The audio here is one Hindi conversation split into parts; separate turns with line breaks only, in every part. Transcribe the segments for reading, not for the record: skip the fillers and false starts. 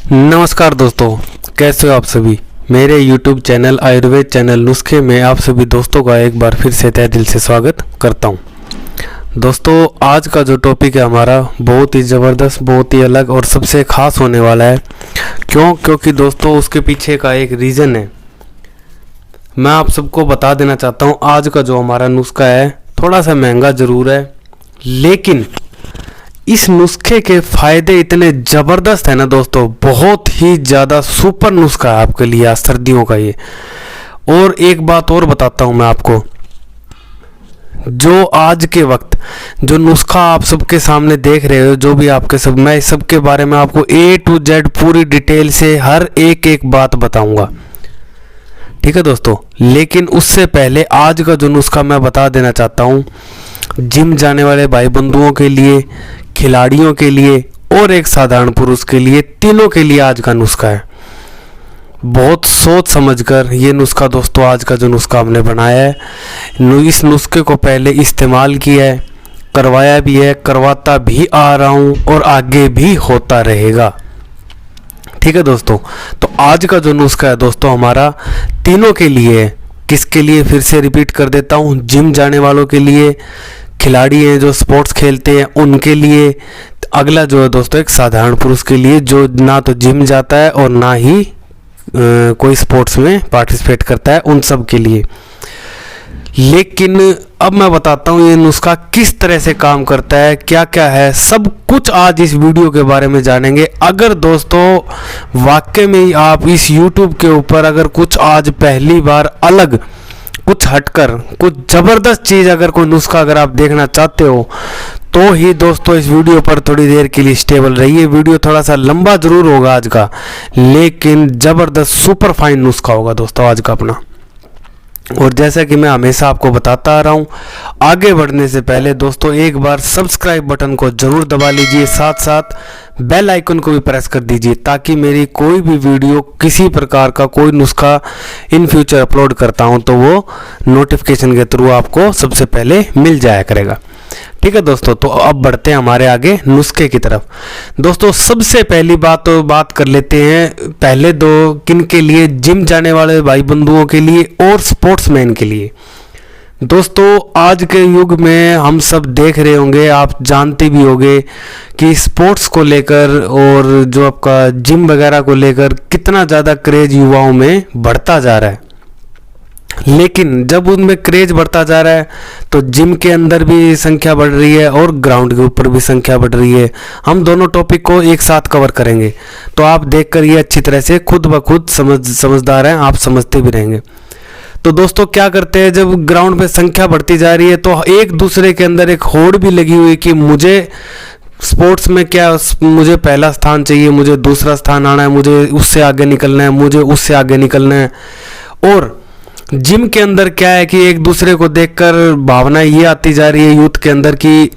नमस्कार दोस्तों, कैसे हो आप सभी। मेरे YouTube चैनल आयुर्वेद चैनल नुस्खे में आप सभी दोस्तों का एक बार फिर से तहे दिल से स्वागत करता हूं। दोस्तों, आज का जो टॉपिक है हमारा बहुत ही ज़बरदस्त, बहुत ही अलग और सबसे ख़ास होने वाला है। क्योंकि दोस्तों उसके पीछे का एक रीज़न है। मैं आप सबको बता देना चाहता हूँ, आज का जो हमारा नुस्खा है थोड़ा सा महंगा ज़रूर है, लेकिन इस नुस्खे के फ़ायदे इतने ज़बरदस्त है ना दोस्तों, बहुत ही ज़्यादा सुपर नुस्खा है आपके लिए आज सर्दियों का ये। और एक बात और बताता हूँ मैं आपको, जो आज के वक्त जो नुस्खा आप सबके सामने देख रहे हो, जो भी आपके सब, मैं इस सब के बारे में आपको A to Z पूरी डिटेल से हर एक बात बताऊंगा, ठीक है दोस्तों। लेकिन उससे पहले आज का जो नुस्खा मैं बता देना चाहता हूँ, जिम जाने वाले भाई बंधुओं के लिए, खिलाड़ियों के लिए और एक साधारण पुरुष के लिए, तीनों के लिए आज का नुस्खा है। बहुत सोच समझकर ये नुस्खा दोस्तों, आज का जो नुस्खा हमने बनाया है, इस नुस्खे को पहले इस्तेमाल किया है, करवाया भी है, करवाता भी आ रहा हूँ और आगे भी होता रहेगा, ठीक है दोस्तों। तो आज का जो नुस्खा है दोस्तों हमारा तीनों के लिए है। किसके लिए, फिर से रिपीट कर देता हूँ, जिम जाने वालों के लिए, खिलाड़ी हैं जो स्पोर्ट्स खेलते हैं उनके लिए, अगला जो है दोस्तों एक साधारण पुरुष के लिए जो ना तो जिम जाता है और ना ही कोई स्पोर्ट्स में पार्टिसिपेट करता है, उन सब के लिए। लेकिन अब मैं बताता हूँ ये नुस्खा किस तरह से काम करता है, क्या क्या है, सब कुछ आज इस वीडियो के बारे में जानेंगे। अगर दोस्तों वाकई में ही आप इस YouTube के ऊपर अगर कुछ आज पहली बार अलग, कुछ हटकर, कुछ ज़बरदस्त चीज़, अगर कोई नुस्खा अगर आप देखना चाहते हो तो ही दोस्तों इस वीडियो पर थोड़ी देर के लिए स्टेबल रहिए। वीडियो थोड़ा सा लंबा ज़रूर होगा आज का, लेकिन ज़बरदस्त सुपर फाइन नुस्खा होगा दोस्तों आज का अपना। और जैसा कि मैं हमेशा आपको बताता आ रहा हूँ, आगे बढ़ने से पहले दोस्तों एक बार सब्सक्राइब बटन को ज़रूर दबा लीजिए, साथ साथ बेल आइकन को भी प्रेस कर दीजिए, ताकि मेरी कोई भी वीडियो, किसी प्रकार का कोई नुस्खा इन फ्यूचर अपलोड करता हूँ तो वो नोटिफिकेशन के थ्रू आपको सबसे पहले मिल जाया करेगा, ठीक है दोस्तों। तो अब बढ़ते हैं हमारे आगे नुस्खे की तरफ। दोस्तों सबसे पहली बात कर लेते हैं पहले दो, किन के लिए, जिम जाने वाले भाई बंधुओं के लिए और स्पोर्ट्समैन के लिए। दोस्तों आज के युग में हम सब देख रहे होंगे, आप जानते भी होंगे कि स्पोर्ट्स को लेकर और जो आपका जिम वगैरह को लेकर कितना ज़्यादा क्रेज युवाओं में बढ़ता जा रहा है। लेकिन जब उनमें क्रेज बढ़ता जा रहा है तो जिम के अंदर भी संख्या बढ़ रही है और ग्राउंड के ऊपर भी संख्या बढ़ रही है। हम दोनों टॉपिक को एक साथ कवर करेंगे, तो आप देखकर ये अच्छी तरह से खुद ब खुद समझदार हैं, आप समझते भी रहेंगे। तो दोस्तों क्या करते हैं, जब ग्राउंड पे संख्या बढ़ती जा रही है तो एक दूसरे के अंदर एक होड़ भी लगी हुई कि मुझे स्पोर्ट्स में क्या, मुझे पहला स्थान चाहिए, मुझे दूसरा स्थान आना है, मुझे उससे आगे निकलना है, मुझे उससे आगे निकलना है। और जिम के अंदर क्या है कि एक दूसरे को देखकर भावना ये आती जा रही है यूथ के अंदर कि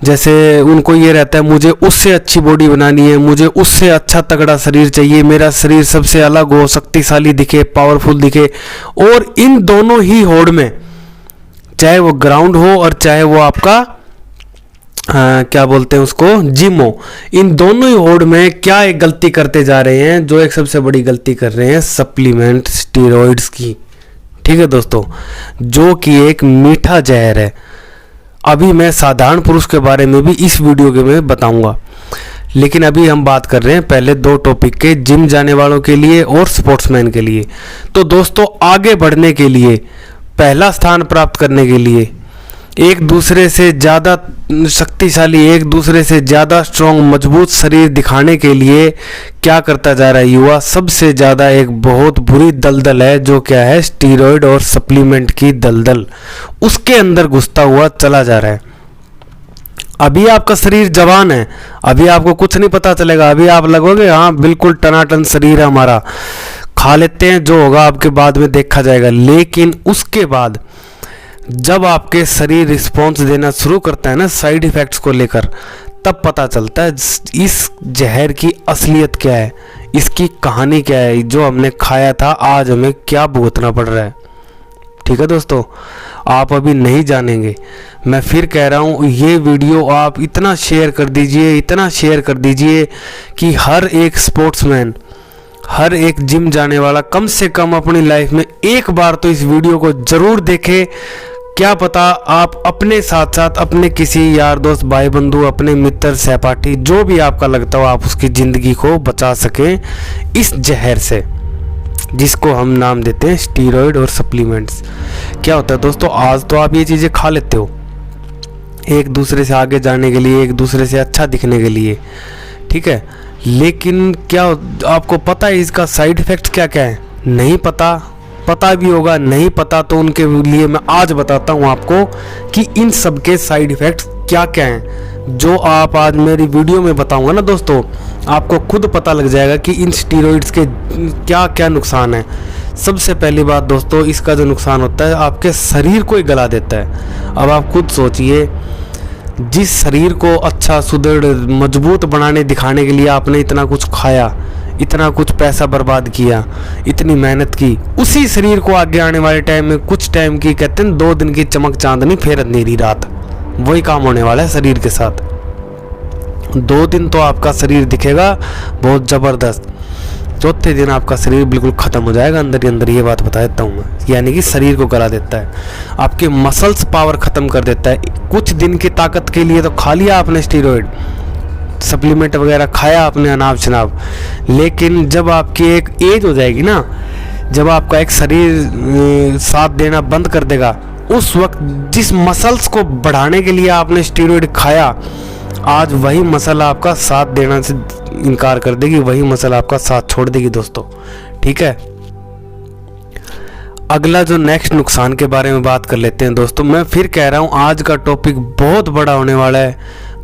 जैसे उनको ये रहता है मुझे उससे अच्छी बॉडी बनानी है, मुझे उससे अच्छा तगड़ा शरीर चाहिए, मेरा शरीर सबसे अलग हो, शक्तिशाली दिखे, पावरफुल दिखे। और इन दोनों ही होड़ में, चाहे वो ग्राउंड हो और चाहे वो आपका क्या बोलते हैं उसको, जिम हो, इन दोनों ही होड़ में क्या एक गलती करते जा रहे हैं, जो एक सबसे बड़ी गलती कर रहे हैं सप्लीमेंट, स्टीरॉइड्स की, ठीक है दोस्तों, जो कि एक मीठा जहर है। अभी मैं साधारण पुरुष के बारे में भी इस वीडियो के में बताऊंगा, लेकिन अभी हम बात कर रहे हैं पहले दो टॉपिक के, जिम जाने वालों के लिए और स्पोर्ट्समैन के लिए। तो दोस्तों आगे बढ़ने के लिए, पहला स्थान प्राप्त करने के लिए, एक दूसरे से ज़्यादा शक्तिशाली, एक दूसरे से ज़्यादा स्ट्रॉन्ग, मजबूत शरीर दिखाने के लिए क्या करता जा रहा है युवा, सबसे ज़्यादा एक बहुत बुरी दलदल है, जो क्या है, स्टीरॉयड और सप्लीमेंट की दलदल, उसके अंदर घुसता हुआ चला जा रहा है। अभी आपका शरीर जवान है, अभी आपको कुछ नहीं पता चलेगा, अभी आप लगोगे हाँ बिल्कुल टनाटन शरीर है हमारा, खा लेते हैं, जो होगा आपके बाद में देखा जाएगा। लेकिन उसके बाद जब आपके शरीर रिस्पॉन्स देना शुरू करता है ना साइड इफ़ेक्ट्स को लेकर, तब पता चलता है इस जहर की असलियत क्या है, इसकी कहानी क्या है, जो हमने खाया था आज हमें क्या भुगतना पड़ रहा है, ठीक है दोस्तों, आप अभी नहीं जानेंगे। मैं फिर कह रहा हूँ, ये वीडियो आप इतना शेयर कर दीजिए, इतना शेयर कर दीजिए कि हर एक स्पोर्ट्समैन, हर एक जिम जाने वाला कम से कम अपनी लाइफ में एक बार तो इस वीडियो को ज़रूर देखे। क्या पता आप अपने साथ साथ अपने किसी यार दोस्त, भाई बंधु, अपने मित्र, सहपाठी, जो भी आपका लगता हो, आप उसकी ज़िंदगी को बचा सकें इस जहर से, जिसको हम नाम देते हैं स्टीरॉयड और सप्लीमेंट्स। क्या होता है दोस्तों, आज तो आप ये चीज़ें खा लेते हो एक दूसरे से आगे जाने के लिए, एक दूसरे से अच्छा दिखने के लिए, ठीक है, लेकिन क्या आपको पता है इसका साइड इफ़ेक्ट क्या क्या है? नहीं पता। पता भी होगा, नहीं पता तो उनके लिए मैं आज बताता हूँ आपको कि इन सब के साइड इफ़ेक्ट्स क्या क्या हैं। जो आप आज मेरी वीडियो में बताऊँगा ना दोस्तों, आपको खुद पता लग जाएगा कि इन स्टीरॉयड्स के क्या क्या नुकसान हैं। सबसे पहली बात दोस्तों, इसका जो नुकसान होता है आपके शरीर को ही गला देता है। अब आप खुद सोचिए, जिस शरीर को अच्छा, सुदृढ़, मजबूत बनाने दिखाने के लिए आपने इतना कुछ खाया, इतना कुछ पैसा बर्बाद किया, इतनी मेहनत की, उसी शरीर को आगे आने वाले टाइम में कुछ टाइम की, कहते हैं 2 दिन की चमक चांदनी फिर अंधेरी रात, वही काम होने वाला है शरीर के साथ। 2 दिन तो आपका शरीर दिखेगा बहुत ज़बरदस्त, चौथे दिन आपका शरीर बिल्कुल ख़त्म हो जाएगा अंदर ही अंदर। ये बात बता देता हूँ मैं, यानी कि शरीर को गला देता है, आपके मसल्स पावर ख़त्म कर देता है। कुछ दिन की ताकत के लिए तो खा लिया आपने स्टीरॉयड, सप्लीमेंट वगैरह खाया आपने अनाब शनाब, लेकिन जब आपकी एक एज हो जाएगी ना, जब आपका एक शरीर साथ देना बंद कर देगा, उस वक्त जिस मसल्स को बढ़ाने के लिए आपने स्टीरॉयड खाया, आज वही मसल आपका साथ देना से इनकार कर देगी, वही मसल आपका साथ छोड़ देगी दोस्तों, ठीक है। अगला जो नेक्स्ट नुकसान के बारे में बात कर लेते हैं दोस्तों। मैं फिर कह रहा हूँ, आज का टॉपिक बहुत बड़ा होने वाला है,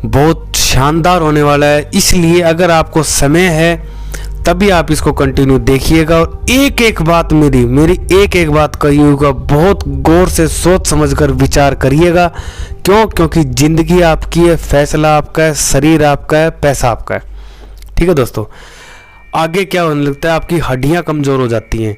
बहुत शानदार होने वाला है, इसलिए अगर आपको समय है तभी आप इसको कंटिन्यू देखिएगा और एक एक बात मेरी एक एक बात कहिएगा, बहुत गौर से सोच समझकर विचार करिएगा। क्यों? क्योंकि ज़िंदगी आपकी है, फैसला आपका है, शरीर आपका है, पैसा आपका है, ठीक है दोस्तों। आगे क्या होने लगता है, आपकी हड्डियां कमज़ोर हो जाती हैं।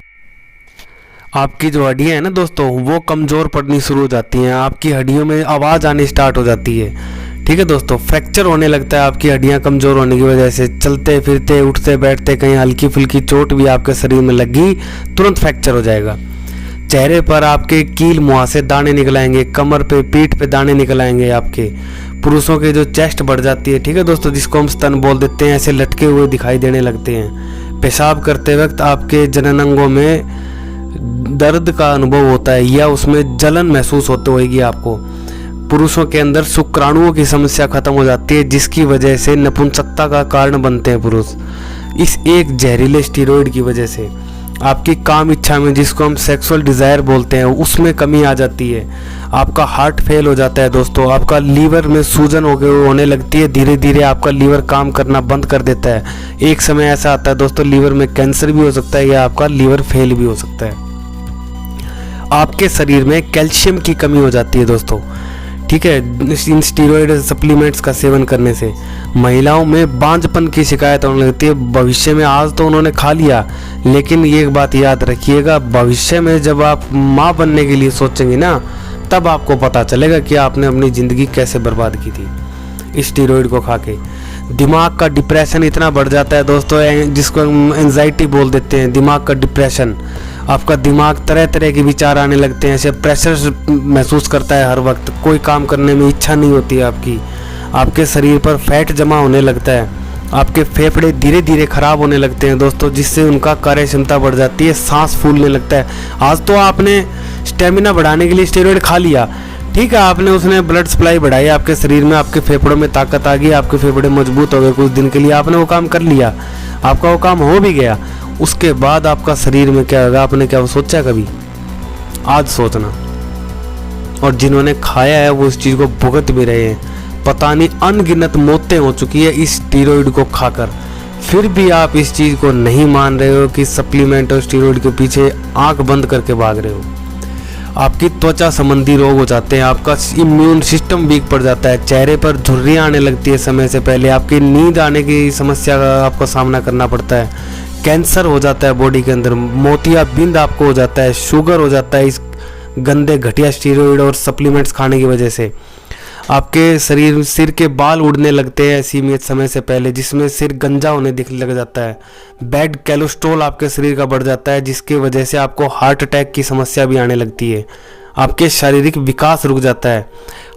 आपकी जो हड्डियां हैं ना दोस्तों, वो कमज़ोर पड़नी शुरू हो जाती हैं, आपकी हड्डियों में आवाज़ आनी स्टार्ट हो जाती है, ठीक है दोस्तों। फ्रैक्चर होने लगता है आपकी हड्डियां कमज़ोर होने की वजह से। चलते फिरते, उठते बैठते, कहीं हल्की फुल्की चोट भी आपके शरीर में लगी, तुरंत फ्रैक्चर हो जाएगा। चेहरे पर आपके कील मुहासे दाने निकल आएंगे, कमर पे, पीठ पे दाने निकल आएंगे आपके। पुरुषों के जो चेस्ट बढ़ जाती है, ठीक है दोस्तों, जिसको हम स्तन बोल देते हैं, ऐसे लटके हुए दिखाई देने लगते हैं। पेशाब करते वक्त आपके जननांगों में दर्द का अनुभव होता है या उसमें जलन महसूस होती होगी आपको। पुरुषों के अंदर शुक्राणुओं की समस्या खत्म हो जाती है, जिसकी वजह से नपुंसकता का कारण बनते हैं पुरुष। इस एक जहरीले स्टीरॉयड की वजह से आपकी काम इच्छा में, जिसको हम सेक्सुअल डिज़ायर बोलते हैं, उसमें कमी आ जाती है। आपका हार्ट फेल हो जाता है दोस्तों, आपका लीवर में सूजन होने लगती है, धीरे धीरे आपका लीवर काम करना बंद कर देता है। एक समय ऐसा आता है दोस्तों, लीवर में कैंसर भी हो सकता है या आपका लीवर फेल भी हो सकता है। आपके शरीर में कैल्शियम की कमी हो जाती है दोस्तों, ठीक है, इन स्टीरॉयड सप्लीमेंट्स का सेवन करने से। महिलाओं में बांझपन की शिकायत होने लगती है भविष्य में। आज तो उन्होंने खा लिया, लेकिन ये एक बात याद रखिएगा, भविष्य में जब आप माँ बनने के लिए सोचेंगे ना, तब आपको पता चलेगा कि आपने अपनी ज़िंदगी कैसे बर्बाद की थी इस स्टीरॉयड को खा के। दिमाग का डिप्रेशन इतना बढ़ जाता है दोस्तों, जिसको हम एंजाइटी बोल देते हैं, दिमाग का डिप्रेशन। आपका दिमाग तरह तरह के विचार आने लगते हैं, ऐसे प्रेशर महसूस करता है हर वक्त, कोई काम करने में इच्छा नहीं होती है आपकी। आपके शरीर पर फैट जमा होने लगता है, आपके फेफड़े धीरे धीरे ख़राब होने लगते हैं दोस्तों, जिससे उनका कार्य क्षमता बढ़ जाती है, सांस फूलने लगता है। आज तो आपने स्टेमिना बढ़ाने के लिए स्टेरॉयड खा लिया, ठीक है, आपने उसने ब्लड सप्लाई बढ़ाई आपके शरीर में, आपके फेफड़ों में ताकत आ गई, आपके फेफड़े मजबूत हो गए कुछ दिन के लिए, आपने वो काम कर लिया, आपका वो काम हो भी गया। उसके बाद आपका शरीर में क्या होगा, आपने क्या सोचा कभी? आज सोचना। और जिन्होंने खाया है वो इस चीज़ को भुगत भी रहे हैं, पता नहीं अनगिनत मौतें हो चुकी है इस स्टीरॉयड को खाकर। फिर भी आप इस चीज़ को नहीं मान रहे हो कि सप्लीमेंट और स्टीरॉयड के पीछे आंख बंद करके भाग रहे हो। आपकी त्वचा संबंधी रोग हो जाते हैं, आपका इम्यून सिस्टम वीक पड़ जाता है, चेहरे पर झुर्रियाँ आने लगती है समय से पहले, आपकी नींद आने की समस्या का आपको सामना करना पड़ता है, कैंसर हो जाता है बॉडी के अंदर, मोतियाबिंद आपको हो जाता है, शुगर हो जाता है, इस गंदे घटिया स्टीरॉयड और सप्लीमेंट्स खाने की वजह से आपके सिर के बाल उड़ने लगते हैं सीमित समय से पहले, जिसमें सिर गंजा होने लग जाता है। बैड कोलेस्ट्रॉल आपके शरीर का बढ़ जाता है, जिसकी वजह से आपको हार्ट अटैक की समस्या भी आने लगती है। आपके शारीरिक विकास रुक जाता है।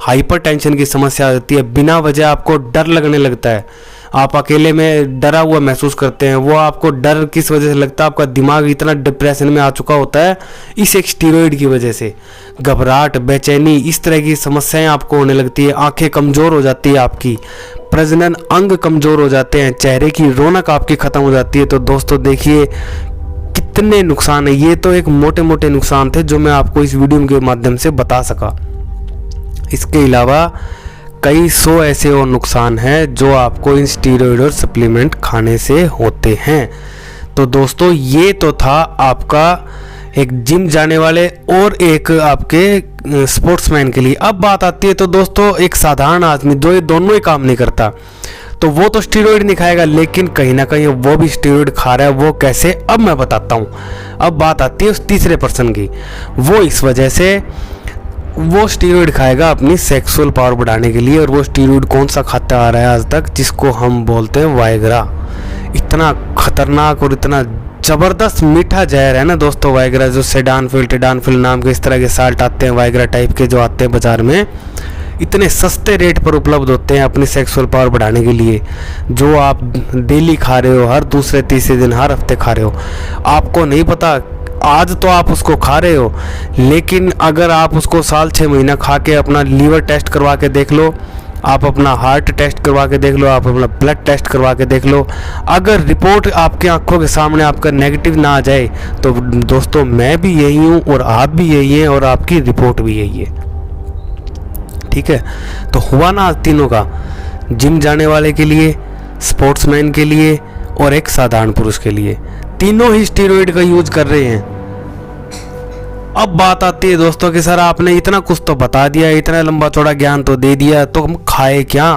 हाइपरटेंशन की समस्या आ जाती है। बिना वजह आपको डर लगने लगता है। आप अकेले में डरा हुआ महसूस करते हैं। वो आपको डर किस वजह से लगता है? आपका दिमाग इतना डिप्रेशन में आ चुका होता है इस एक स्टीरॉयड की वजह से। घबराहट, बेचैनी, इस तरह की समस्याएं आपको होने लगती है। आंखें कमज़ोर हो जाती है आपकी, प्रजनन अंग कमज़ोर हो जाते हैं, चेहरे की रौनक आपकी ख़त्म हो जाती है। तो दोस्तों देखिए कितने नुकसान है। ये तो एक मोटे मोटे नुकसान थे जो मैं आपको इस वीडियो के माध्यम से बता सका। इसके अलावा कई सौ ऐसे और नुकसान हैं जो आपको इन स्टीरॉयड और सप्लीमेंट खाने से होते हैं। तो दोस्तों ये तो था आपका एक जिम जाने वाले और एक आपके स्पोर्ट्समैन के लिए। अब बात आती है तो दोस्तों एक साधारण आदमी जो ये दोनों ही काम नहीं करता, तो वो तो स्टीरॉयड नहीं खाएगा, लेकिन कहीं ना कहीं वो भी स्टीरॉयड खा रहा है। वो कैसे, अब मैं बताता हूँ। अब बात आती है उस तीसरे पर्सन की। वो इस वजह से वो स्टीरॉयड खाएगा अपनी सेक्सुअल पावर बढ़ाने के लिए। और वो स्टीरॉयड कौन सा खाता आ रहा है आज तक? जिसको हम बोलते हैं वायग्रा। इतना खतरनाक और इतना ज़बरदस्त मीठा जहर है ना दोस्तों वायग्रा, जो टेडानफिल नाम के इस तरह के साल्ट आते हैं वायग्रा टाइप के जो आते हैं बाज़ार में, इतने सस्ते रेट पर उपलब्ध होते हैं अपनी सेक्सुअल पावर बढ़ाने के लिए, जो आप डेली खा रहे हो, हर दूसरे तीसरे दिन, हर हफ्ते खा रहे हो। आपको नहीं पता, आज तो आप उसको खा रहे हो, लेकिन अगर आप उसको साल 6 महीना खा के अपना लीवर टेस्ट करवा के देख लो, आप अपना हार्ट टेस्ट करवा के देख लो, आप अपना ब्लड टेस्ट करवा के देख लो, अगर रिपोर्ट आपके आंखों के सामने आपका नेगेटिव ना आ जाए, तो दोस्तों मैं भी यही हूँ और आप भी यही हैं और आपकी रिपोर्ट भी यही है। ठीक है, तो हुआ ना तीनों का, जिम जाने वाले के लिए, स्पोर्ट्समैन के लिए और एक साधारण पुरुष के लिए, तीनों ही स्टीरॉयड का यूज कर रहे हैं। अब बात आती है दोस्तों कि सर आपने इतना कुछ तो बता दिया, इतना लंबा चौड़ा ज्ञान तो दे दिया, तो हम खाए क्या?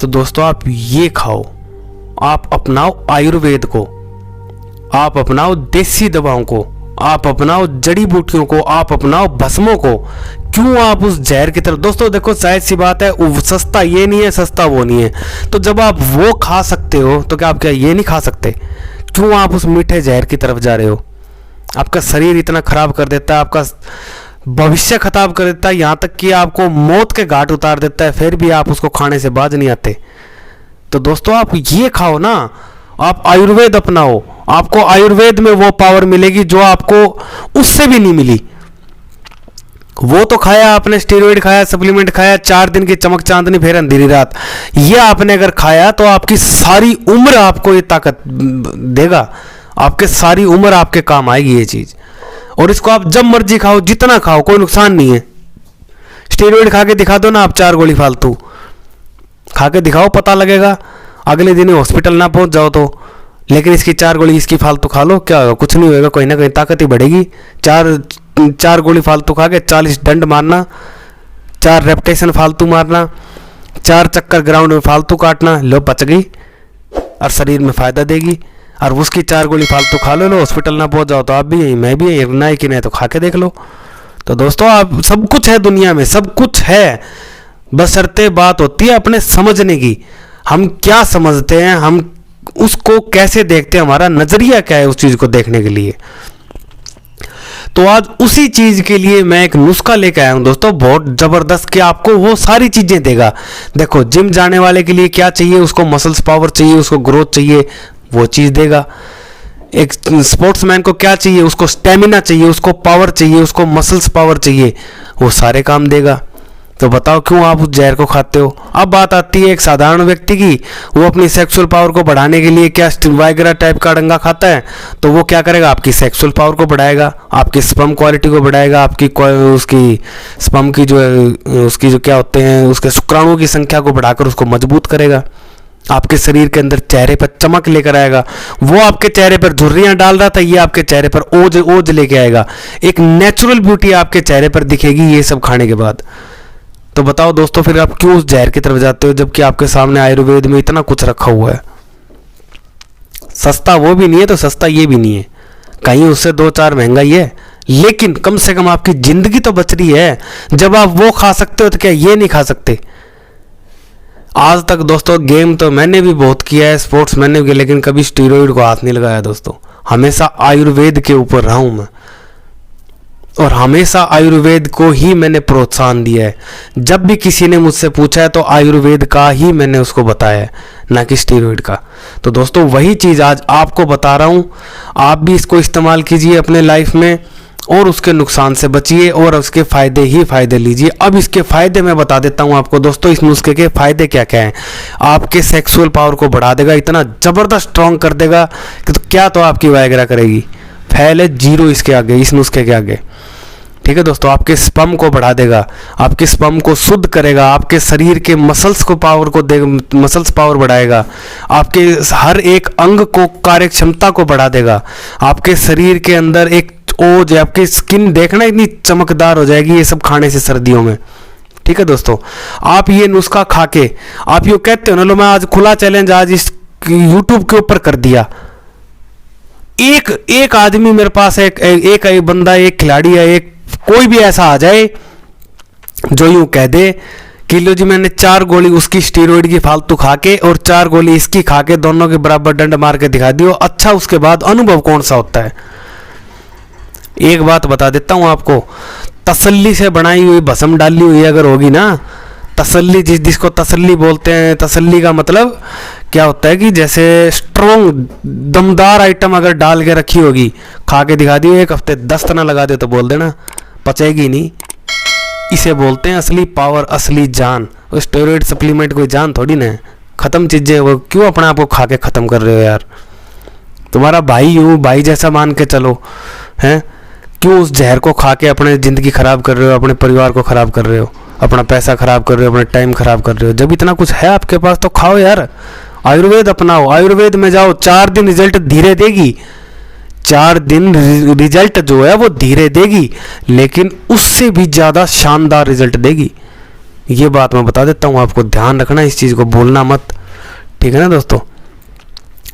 तो दोस्तों आप ये खाओ, आप अपनाओ आयुर्वेद को, आप अपनाओ देसी दवाओं को, आप अपनाओ जड़ी बूटियों को, आप अपनाओ भस्मों को। क्यों आप उस जहर की तरफ? दोस्तों देखो जाहिर सी बात है, सस्ता ये नहीं है, सस्ता वो नहीं है। तो जब आप वो खा सकते हो तो क्या आप क्या ये नहीं खा सकते? क्यों आप उस मीठे जहर की तरफ जा रहे हो? आपका शरीर इतना खराब कर देता है, आपका भविष्य खराब कर देता है, यहाँ तक कि आपको मौत के घाट उतार देता है, फिर भी आप उसको खाने से बाज नहीं आते। तो दोस्तों आप ये खाओ ना, आप आयुर्वेद अपनाओ, आपको आयुर्वेद में वो पावर मिलेगी जो आपको उससे भी नहीं मिली। वो तो खाया आपने, स्टीरॉयड खाया, सप्लीमेंट खाया, 4 दिन की चमक चांदनी फिर अंधेरी रात, ये आपने अगर खाया तो आपकी सारी उम्र आपको ये ताकत देगा, आपके सारी उम्र आपके काम आएगी ये चीज। और इसको आप जब मर्जी खाओ, जितना खाओ, कोई नुकसान नहीं है। स्टीरॉयड खा के दिखा दो ना आप 4 गोली फालतू खा के दिखाओ, पता लगेगा। अगले दिन हॉस्पिटल ना पहुंच जाओ तो, लेकिन इसकी 4 गोली इसकी फालतू खा लो, क्या होगा? कुछ नहीं होगा, कहीं ना कहीं ताकत ही बढ़ेगी। 4 गोली फालतू खा के 40 डंड मारना, 4 रेपटेशन फालतू मारना, 4 चक्कर ग्राउंड में फालतू काटना, लो बच गई और शरीर में फायदा देगी। और उसकी 4 गोली फालतू खा लो, हॉस्पिटल ना पहुंच जाओ तो आप भी यहीं, मैं भी यहीं, ना ही कि नहीं तो खा के देख लो। तो दोस्तों आप सब कुछ है दुनिया में, सब कुछ है, बशर्ते बात होती है अपने समझने की। हम क्या समझते हैं, हम उसको कैसे देखते हैं, हमारा नजरिया क्या है उस चीज को देखने के लिए। तो आज उसी चीज के लिए मैं एक नुस्खा लेकर आया हूं दोस्तों, बहुत जबरदस्त, कि आपको वो सारी चीजें देगा। देखो जिम जाने वाले के लिए क्या चाहिए? उसको मसल्स पावर चाहिए, उसको ग्रोथ चाहिए, वो चीज देगा। एक स्पोर्ट्समैन को क्या चाहिए? उसको स्टेमिना चाहिए, उसको पावर चाहिए, उसको मसल्स पावर चाहिए, वो सारे काम देगा। तो बताओ क्यों आप उस जहर को खाते हो? अब बात आती है एक साधारण व्यक्ति की, वो अपनी सेक्सुअल पावर को बढ़ाने के लिए क्या वायग्रा टाइप का डंगा खाता है, तो वो क्या करेगा? आपकी सेक्सुअल पावर को बढ़ाएगा, आपकी स्पर्म क्वालिटी को बढ़ाएगा, आपकी उसकी स्पर्म की जो उसकी जो क्या होते हैं, उसके शुक्राणुओं की संख्या को बढ़ाकर उसको मजबूत करेगा, आपके शरीर के अंदर चेहरे पर चमक लेकर आएगा। वो आपके चेहरे पर झुर्रियां डाल रहा था, ये आपके चेहरे पर ओज लेके आएगा। एक नेचुरल ब्यूटी आपके चेहरे पर दिखेगी ये सब खाने के बाद। तो बताओ दोस्तों फिर आप क्यों उस जहर की तरफ जाते हो, जबकि आपके सामने आयुर्वेद में इतना कुछ रखा हुआ है। सस्ता वो भी नहीं है तो सस्ता ये भी नहीं है, कहीं उससे 2-4 महंगा ही है, लेकिन कम से कम आपकी जिंदगी तो बच रही है। जब आप वो खा सकते हो तो क्या ये नहीं खा सकते? आज तक दोस्तों गेम तो मैंने भी बहुत किया है, स्पोर्ट्स मैंने भी किया, लेकिन कभी स्टीरॉइड को हाथ नहीं लगाया दोस्तों। हमेशा आयुर्वेद के ऊपर रहा हूं मैं, और हमेशा आयुर्वेद को ही मैंने प्रोत्साहन दिया है। जब भी किसी ने मुझसे पूछा है तो आयुर्वेद का ही मैंने उसको बताया है, ना कि स्टीरॉइड का। तो दोस्तों वही चीज़ आज आपको बता रहा हूँ, आप भी इसको इस्तेमाल कीजिए अपने लाइफ में और उसके नुकसान से बचिए और उसके फ़ायदे ही फ़ायदे लीजिए। अब इसके फ़ायदे मैं बता देता हूँ आपको दोस्तों, इस नुस्खे के फ़ायदे क्या क्या हैं। आपके सेक्सुअल पावर को बढ़ा देगा, इतना ज़बरदस्त स्ट्रॉन्ग कर देगा कि तो क्या तो आपकी वायग्रा करेगी, फैल है जीरो इसके आगे, इस नुस्खे के आगे। ठीक है दोस्तों, आपके स्पर्म को बढ़ा देगा, आपके स्पर्म को शुद्ध करेगा, आपके शरीर के मसल्स को पावर को देगा, मसल्स पावर बढ़ाएगा, आपके हर एक अंग को कार्य क्षमता को बढ़ा देगा, आपके शरीर के अंदर एक ओज, आपकी स्किन देखना इतनी चमकदार हो जाएगी ये सब खाने से सर्दियों में। ठीक है दोस्तों, आप ये नुस्खा खा के आप यो कहते हो ना, लो मैं आज खुला चैलेंज आज इस यूट्यूब के ऊपर कर दिया। एक आदमी मेरे पास एक बंदा, एक खिलाड़ी है, एक कोई भी ऐसा आ जाए जो यूं कह दे कि लो जी मैंने 4 गोली उसकी स्टीरॉइड की फालतू खा के और 4 गोली इसकी खा के दोनों के बराबर डंड मार के दिखा दियो, अच्छा उसके बाद अनुभव कौन सा होता है। एक बात बता देता हूं आपको, तसल्ली से बनाई हुई भस्म डाली हुई अगर होगी ना, तसल्ली जिसको तसल्ली बोलते हैं, तसल्ली का मतलब क्या होता है कि जैसे स्ट्रॉन्ग दमदार आइटम अगर डाल के रखी होगी, खा के दिखा दी, 1 हफ्ते 10 तना लगा दे तो बोल देना पचेगी नहीं। इसे बोलते हैं असली पावर, असली जान। स्टेरॉइड सप्लीमेंट कोई जान थोड़ी ना है, ख़त्म चीज़ें वो क्यों अपने आप को खा के ख़त्म कर रहे हो यार। तुम्हारा भाई हूँ, भाई जैसा मान के चलो, हैं क्यों उस जहर को खा के अपने ज़िंदगी ख़राब कर रहे हो, अपने परिवार को ख़राब कर रहे हो, अपना पैसा ख़राब कर रहे हो, अपना टाइम ख़राब कर रहे हो। जब इतना कुछ है आपके पास तो खाओ यार, आयुर्वेद अपनाओ, आयुर्वेद में जाओ, 4 दिन रिजल्ट धीरे देगी, 4 दिन रिजल्ट जो है वो धीरे देगी, लेकिन उससे भी ज़्यादा शानदार रिजल्ट देगी। ये बात मैं बता देता हूँ आपको, ध्यान रखना, इस चीज़ को भूलना मत। ठीक है ना दोस्तों,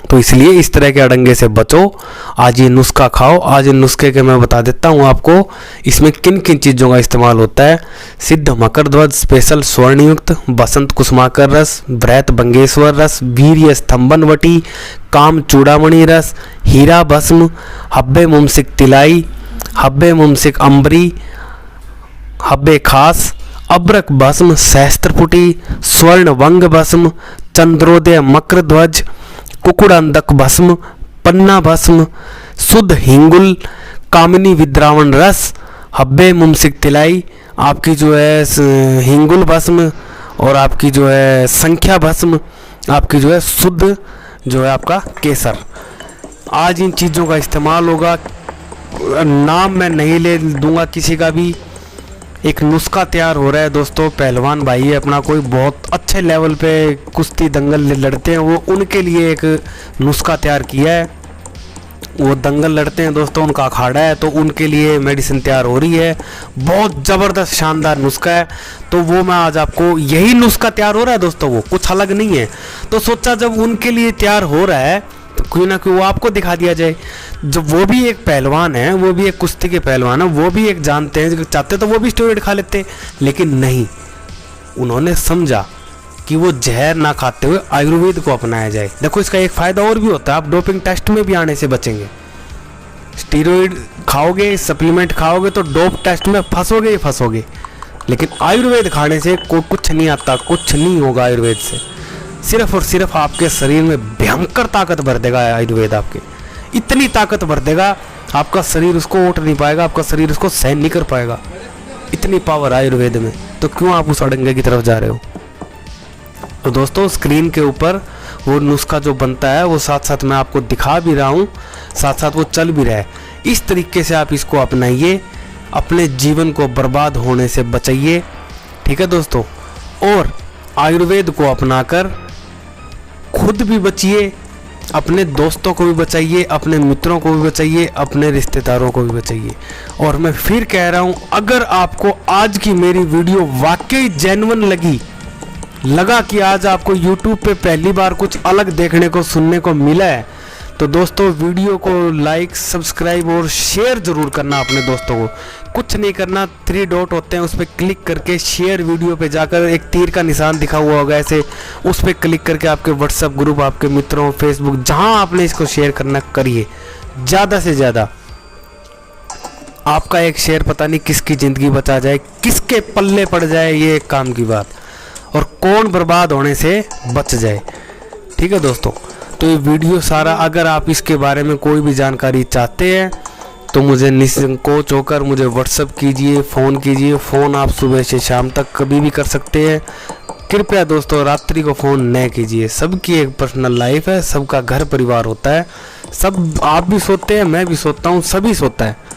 तो इसलिए इस तरह के अड़ंगे से बचो। आज ये नुस्खा खाओ। आज इन नुस्खे के मैं बता देता हूँ आपको इसमें किन किन चीज़ों का इस्तेमाल होता है। सिद्ध मकर ध्वज स्पेशल स्वर्णयुक्त, बसंत कुसुमाकर रस, बृहत बंगेश्वर रस, वीर्य स्तंभन वटी, काम चूड़ामणि रस, हीरा भस्म, हब्बे मुमसिक तिलाई, हब्बे मुमसिक अम्बरी, हब्बे खास, अब्रक भस्म, सहस्त्रपुटी, स्वर्ण वंग भस्म, चंद्रोदय मकर ध्वज, कुकुड़ांदक भस्म, पन्ना भस्म, शुद्ध हिंगुल, कामिनी विद्रावण रस, हब्बे मुमसिक तिलाई, आपकी जो है हिंगुल भस्म, और आपकी जो है संख्या भस्म, आपकी जो है शुद्ध जो है आपका केसर। आज इन चीज़ों का इस्तेमाल होगा। नाम मैं नहीं ले दूंगा किसी का भी। एक नुस्खा तैयार हो रहा है दोस्तों, पहलवान भाई है अपना, कोई बहुत अच्छे लेवल पे कुश्ती दंगल लड़ते हैं, वो उनके लिए एक नुस्खा तैयार किया है। वो दंगल लड़ते हैं दोस्तों, उनका अखाड़ा है, तो उनके लिए मेडिसिन तैयार हो रही है। बहुत ज़बरदस्त शानदार नुस्खा है, तो वो मैं आज आपको, यही नुस्खा तैयार हो रहा है दोस्तों, वो कुछ अलग नहीं है। तो सोचा जब उनके लिए तैयार हो रहा है तो कोई ना कोई वो आपको दिखा दिया जाए। जब वो भी एक पहलवान है, वो भी एक कुश्ती के पहलवान है, वो भी एक जानते हैं, चाहते तो वो भी स्टेरॉइड खा लेते, लेकिन नहीं, उन्होंने समझा कि वो जहर ना खाते हुए आयुर्वेद को अपनाया जाए। देखो इसका एक फ़ायदा और भी होता है, आप डोपिंग टेस्ट में भी आने से बचेंगे। स्टीरॉइड खाओगे, सप्लीमेंट खाओगे तो डोप टेस्ट में फंसोगे ही फंसोगे, लेकिन आयुर्वेद खाने से कुछ नहीं आता, कुछ नहीं होगा आयुर्वेद से। सिर्फ और सिर्फ आपके शरीर में भयंकर ताकत भर देगा आयुर्वेद, आपके इतनी ताकत भर देगा आपका शरीर उसको ओट नहीं पाएगा, आपका शरीर उसको सहन नहीं कर पाएगा। इतनी पावर आयुर्वेद में, तो क्यों आप उस अड़ंगे की तरफ जा रहे हो। तो दोस्तों स्क्रीन के ऊपर वो नुस्खा जो बनता है वो साथ साथ मैं आपको दिखा भी रहा हूँ, साथ साथ वो चल भी रहा है। इस तरीके से आप इसको अपनाइए, अपने जीवन को बर्बाद होने से बचाइए। ठीक है दोस्तों, और आयुर्वेद को अपनाकर खुद भी बचिए, अपने दोस्तों को भी बचाइए, अपने मित्रों को भी बचाइए, अपने रिश्तेदारों को भी बचाइए। और मैं फिर कह रहा हूँ, अगर आपको आज की मेरी वीडियो वाकई जेन्युइन लगा कि आज आपको YouTube पे पहली बार कुछ अलग देखने को सुनने को मिला है, तो दोस्तों वीडियो को लाइक, सब्सक्राइब और शेयर ज़रूर करना अपने दोस्तों को। कुछ नहीं करना, 3 डॉट होते हैं, उस पर क्लिक करके शेयर वीडियो पे जाकर एक तीर का निशान दिखा हुआ होगा ऐसे, उस पर क्लिक करके आपके व्हाट्सएप ग्रुप, आपके मित्रों, फेसबुक, जहां आपने इसको शेयर करना करिए। ज़्यादा से ज़्यादा आपका एक शेयर पता नहीं किसकी ज़िंदगी बचा जाए, किसके पल्ले पड़ जाए, ये एक काम की बात, और कौन बर्बाद होने से बच जाए। ठीक है दोस्तों, तो ये वीडियो सारा, अगर आप इसके बारे में कोई भी जानकारी चाहते हैं तो मुझे निसंकोच होकर मुझे व्हाट्सअप कीजिए, फ़ोन कीजिए। फ़ोन आप सुबह से शाम तक कभी भी कर सकते हैं। कृपया दोस्तों रात्रि को फ़ोन न कीजिए। सबकी एक पर्सनल लाइफ है, सबका घर परिवार होता है, सब आप भी सोते हैं, मैं भी सोता हूँ, सभी सोता है।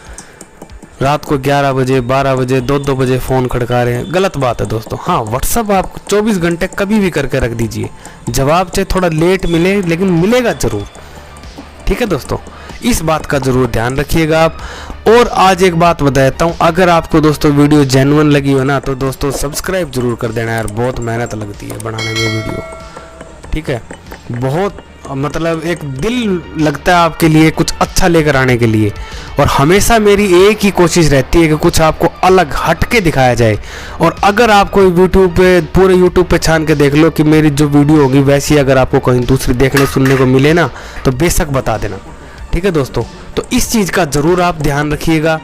रात को 11 बजे, 12 बजे, 2-2 बजे फ़ोन खड़का रहे हैं, गलत बात है दोस्तों। हाँ, व्हाट्सअप आप 24 घंटे कभी भी करके रख दीजिए। जवाब चाहे थोड़ा लेट मिले, लेकिन मिलेगा ज़रूर। ठीक है दोस्तों, इस बात का ज़रूर ध्यान रखिएगा आप। और आज एक बात बताता हूँ, अगर आपको दोस्तों वीडियो जेन्युइन लगी हो ना, तो दोस्तों सब्सक्राइब ज़रूर कर देना यार। बहुत मेहनत लगती है बनाने में वीडियो। ठीक है, बहुत मतलब एक दिल लगता है आपके लिए कुछ अच्छा लेकर आने के लिए। और हमेशा मेरी एक ही कोशिश रहती है कि कुछ आपको अलग हट के दिखाया जाए। और अगर आपको यूट्यूब पे, पूरे यूट्यूब पे छान के देख लो कि मेरी जो वीडियो होगी वैसी अगर आपको कहीं दूसरी देखने सुनने को मिले ना, तो बेशक बता देना। ठीक है दोस्तों, तो इस चीज़ का ज़रूर आप ध्यान रखिएगा।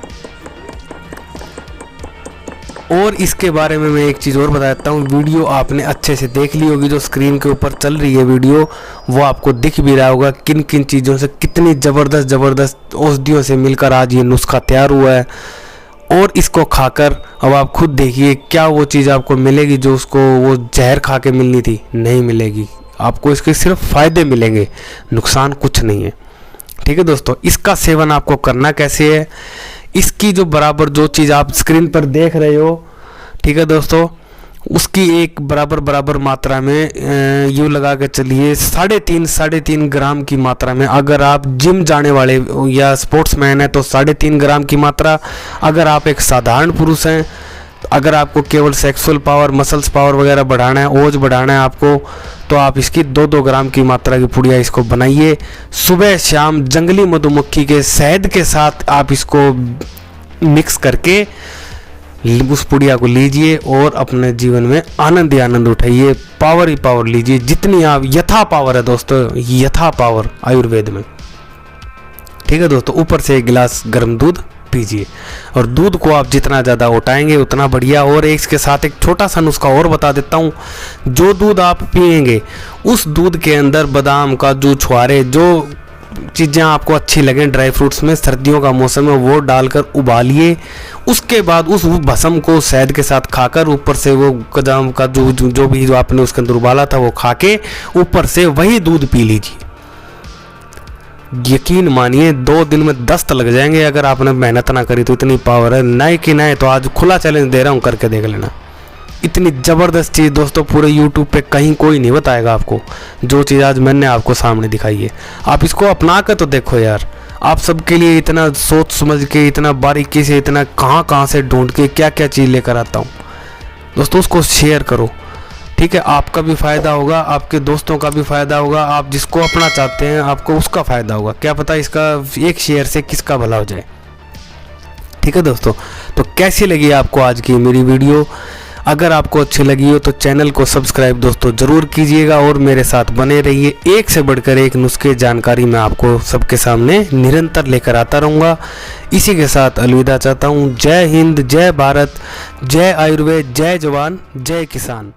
और इसके बारे में मैं एक चीज़ और बता देता हूँ, वीडियो आपने अच्छे से देख ली होगी, जो स्क्रीन के ऊपर चल रही है वीडियो, वो आपको दिख भी रहा होगा किन किन चीज़ों से, कितनी ज़बरदस्त औषधियों से मिलकर आज ये नुस्खा तैयार हुआ है। और इसको खाकर अब आप खुद देखिए क्या वो चीज़ आपको मिलेगी जो उसको वो जहर खा के मिलनी थी, नहीं मिलेगी। आपको इसके सिर्फ फ़ायदे मिलेंगे, नुकसान कुछ नहीं है। ठीक है दोस्तों, इसका सेवन आपको करना कैसे है, इसकी जो बराबर जो चीज़ आप स्क्रीन पर देख रहे हो, ठीक है दोस्तों, उसकी एक बराबर मात्रा में यूँ लगा के चलिए 3.5 ग्राम की मात्रा में। अगर आप जिम जाने वाले या स्पोर्ट्समैन हैं तो 3.5 ग्राम की मात्रा। अगर आप एक साधारण पुरुष हैं, अगर आपको केवल सेक्सुअल पावर, मसल्स पावर वगैरह बढ़ाना है, ओज बढ़ाना है आपको, तो आप इसकी 2-2 ग्राम की मात्रा की पुड़िया इसको बनाइए। सुबह शाम जंगली मधुमक्खी के शहद के साथ आप इसको मिक्स करके उस पुड़िया को लीजिए और अपने जीवन में आनंद ही आनंद उठाइए। पावर ही पावर लीजिए, जितनी आप, यथा पावर है दोस्तों, यथा पावर आयुर्वेद में। ठीक है दोस्तों, ऊपर से 1 गिलास गर्म दूध पीजिए। और दूध को आप जितना ज़्यादा उठाएंगे उतना बढ़िया। और इसके साथ एक छोटा सा नुस्खा और बता देता हूँ, जो दूध आप पिएंगे उस दूध के अंदर बादाम, काजू, छुआरे, जो चीज़ें आपको अच्छी लगें ड्राई फ्रूट्स में, सर्दियों का मौसम है, वो डालकर उबालिए। उसके बाद उस भस्म को शहद के साथ खाकर, ऊपर से वो बादाम, काजू, जो भी जो आपने उसके अंदर उबाला था वो खा के ऊपर से वही दूध पी लीजिए। यकीन मानिए 2 दिन में दस्त लग जाएंगे अगर आपने मेहनत ना करी तो। इतनी पावर है, नए कि नए, तो आज खुला चैलेंज दे रहा हूँ, करके देख लेना। इतनी ज़बरदस्त चीज़ दोस्तों पूरे यूट्यूब पे कहीं कोई नहीं बताएगा आपको, जो चीज़ आज मैंने आपको सामने दिखाई है। आप इसको अपना कर तो देखो यार। आप सबके लिए इतना सोच समझ के, इतना बारीकी से, इतना कहाँ से ढूंढ के क्या क्या चीज़ लेकर आता हूँ दोस्तों। उसको शेयर करो, ठीक है, आपका भी फ़ायदा होगा, आपके दोस्तों का भी फ़ायदा होगा, आप जिसको अपना चाहते हैं आपको उसका फ़ायदा होगा। क्या पता इसका एक शेयर से किसका भला हो जाए। ठीक है दोस्तों, तो कैसी लगी आपको आज की मेरी वीडियो? अगर आपको अच्छी लगी हो तो चैनल को सब्सक्राइब दोस्तों ज़रूर कीजिएगा और मेरे साथ बने रहिए। एक से बढ़कर एक नुस्खे जानकारी मैं आपको सबके सामने निरंतर लेकर आता रहूँगा। इसी के साथ अलविदा चाहता हूँ। जय हिंद, जय भारत, जय आयुर्वेद, जय जवान, जय किसान।